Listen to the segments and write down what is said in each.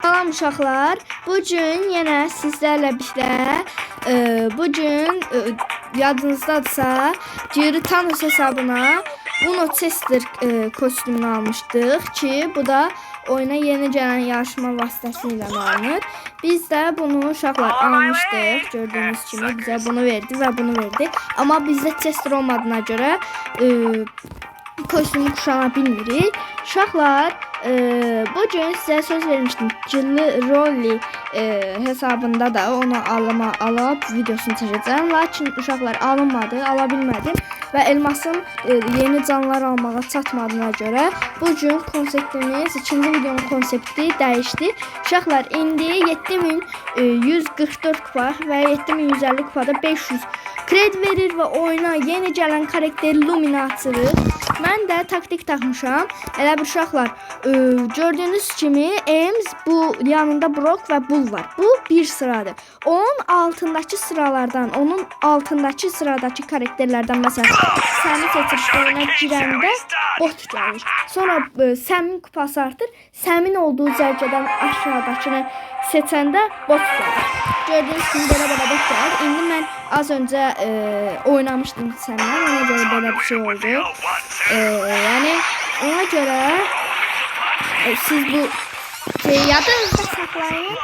Salam uşaqlar. Bugün yenə sizlərlə birlikdə bugün yadınızdadırsa Jerry Thanos hesabına Uno Chester kostümünü almışdıq ki, bu da oyuna yeni gələn yarışma vasitəsilə alınır. Biz də bunu uşaqlar almışdıq. Gördüyünüz kimi bizə bunu verdi və bunu verdi. Amma bizdə Chester olmadığına görə kostümü kuşana bilmirik. Uşaqlar, bugün sizə söz vermişdim. Rolly hesabında da onu alıb videosunu çəkəcəm. Lakin uşaqlar alınmadı, ala bilmədim. Və elmasım yeni canlar almağa çatmadığına görə bugün konseptimiz, ikinci videonun konsepti dəyişdi. Uşaqlar, indi 7144 kupa və 7150 kupada 500 kredi verir və oyuna yeni gələn karakteri Lumini açırıq. Mən də taktik taxmışam. Elə bir uşaqlar, gördüyünüz kimi Ems, bu yanında Brock və Bull var. Bu bir sıradır. Onun altındakı sıralardan, onun altındakı sıradakı karakterlərdən məsələn Səmin seçilişlərinə girəndə bot gəlir. Sonra Səmin kupası artır. Səmin olduğu zərgədən aşağıdakını seçəndə bot gəlir. Gördüyünüz kimi belə bot gəlir. İndi mən az öncə oynamışdım səndən. Ona görə belə bir şey oldu. Yəni ona görə siz bu şeyi yadınızda saxlayın.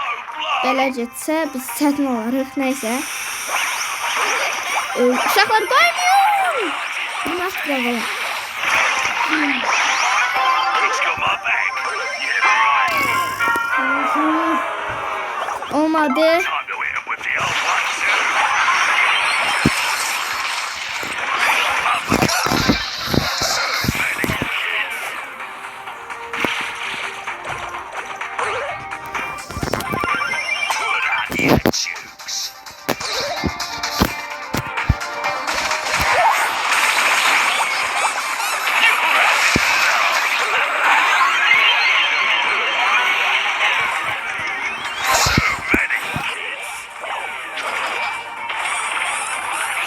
Belə getsə biz çətin olarıq. Nəysə. Uşaqlar qoymayın. Bunu atlayalım. Olmadı.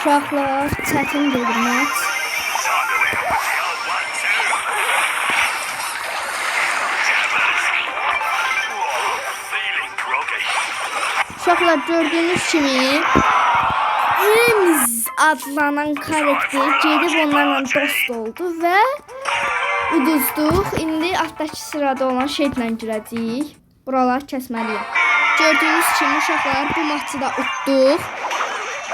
Uşaqlar, çətin gedir maç. Uşaqlar, gördüyünüz kimi Ems adlanan karakter gedib onlarla dost oldu və uduzduq. İndi altdakı sırada olan şeylə girəcəyik. Buralar kəsməliyəm. Gördüyünüz kimi uşaqlar, bu maçı da utduq.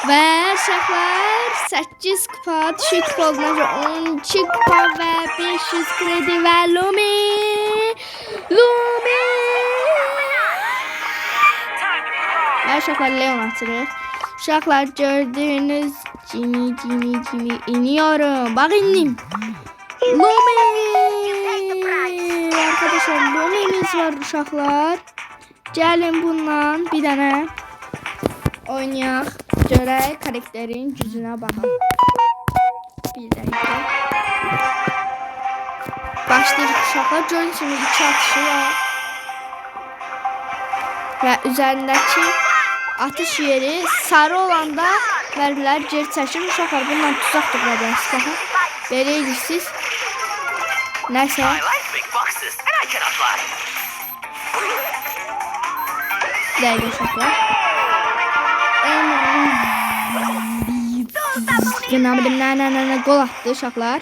Və uşaqlar 8 kupa düşük kupa olduğuna görə 12 kupa və 500 kredi və Lumi. Və uşaqlar Leon açırıq. Uşaqlar gördüyünüz kimi iniyorum. Bax indim. Lumi. Arkadaşlar Lumi'miz var uşaqlar. Gəlin bundan bir dənə oynayaq. Görək karakterin gücünə baxın. Bir dəqiqə. Başlayırıq uşaqlar. Gördüyünüz kimi 2 atışı var. Və üzərindəki atış yeri sarı olanda mərmilər geri çəkir. Uşaqlar bundan tuzaq tıqladın. Belə edirsiniz. Nəsə. Dəqiqə uşaqlar. Gol attı uşaqlar.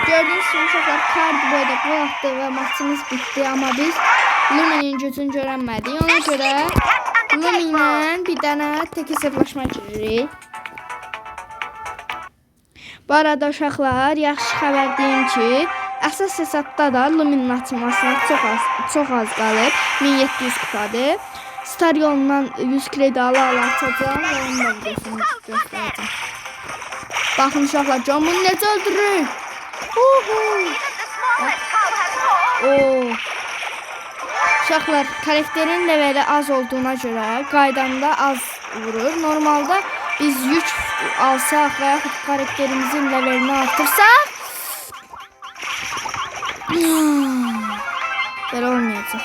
Gördüyünüz kimi uşaqlar kardı boyda gol attı və maçımız bitdi. Amma biz Lumi'nin gücünü görənmədik. Ona görə Lumi ilə bir dənə tek hesablaşma giririk. Bu arada uşaqlar, yaxşı xəbər deyim ki, əsas hesabda da Lumi'nin açılmasına çox az qalıb. 1700 kupadır. Star yolundan 100 kredi ala açacağım və onun da videosunu göstərəcəm. Baxın uşaqlar, John bunu necə öldürür? Uşaqlar, karakterin leveli az olduğuna görə qaydanda az vurur. Normalda biz yük alsaq və yaxud karakterimizin levelini artırsaq belə olmayacaq.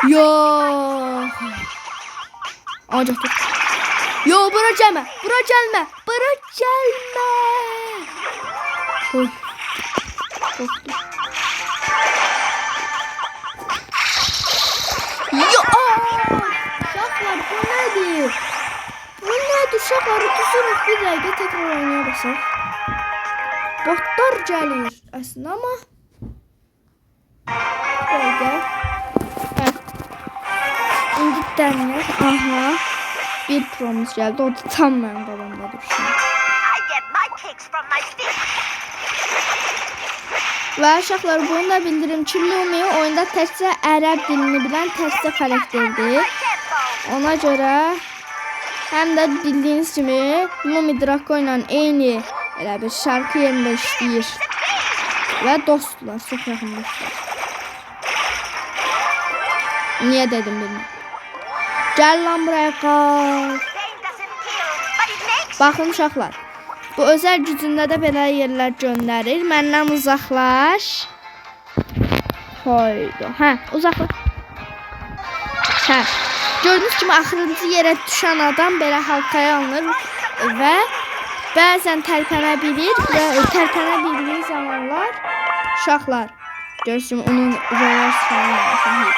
Yok. Ancaq tut. Yo, bura gəlmə. Bura gəlmə. Bura gəlmə. Oy. Qorxdum. Yo, uşaqlar, bu nədir? Bu nədir uşaqlar? Duzuruq bir dəqiqə təkrar oynaya basaq. Botlar gəlir əslində, amma dəqiqə. İndi dənir. Aha. Bir promuz gəldi. O da tam mənim qabamdadır şu an. Və uşaqlar, bunu da bildirim ki, Lumi oyunda təkcə ərəb dilini bilən təkcə karakterdir. Ona görə həm də bildiyiniz kimi Lumi Draco ilə eyni elə bir şarkı yerində işləyir. Və dostlar, çox yaxın dostlar. Niyə dedim bilmirəm. Gəl lan buraya qal. Baxın uşaqlar. Bu özel gücündə də belə yerlər göndərir. Məndən uzaqlaş. Hayda. Hə, uzaqlaş. Hə. Gördüyünüz kimi axırıncı yerə düşən adam belə halkaya alınır və bəzən tərpənə bilir və tərpənə bildiyi zamanlar uşaqlar. Gördüyünüz kimi onun roller falan.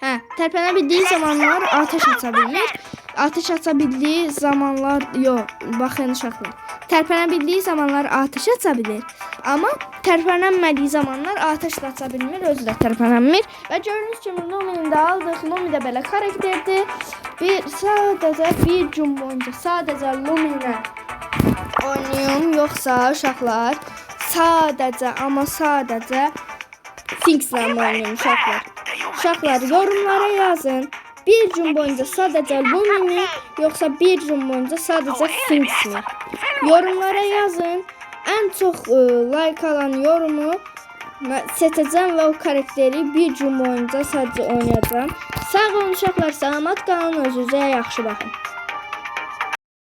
Hə, tərpənə bildiyi zamanlar ateş aça bilir. Ateş aça bildiyi zamanlar yox, baxın uşaqlar. Tərpənə bildiyi zamanlar ateş aça bilir. Amma tərpənənmədiyi zamanlar ateş də aça bilmir, özü də tərpənənmir. Və gördüyünüz kimi Lumi'ni də aldıq. Lumi də belə karakterdir. Sadəcə bir gün boyunca sadəcə Lumi ilə oynayın, yoxsa uşaqlar sadəcə, amma sadəcə Sphinx ilə oynayın uşaqlar. Uşaqlar, yorumlara yazın. Bir gün boyunca sadəcə Lumi mi, yoxsa bir gün boyunca sadəcə Sphinx mi? Yorumlara yazın. Ən çox like alan yorumu seçəcəm və o karakteri bir gün boyunca sadəcə oynayacağım. Sağ olun uşaqlar, salamat qalın, özünüzə yaxşı baxın.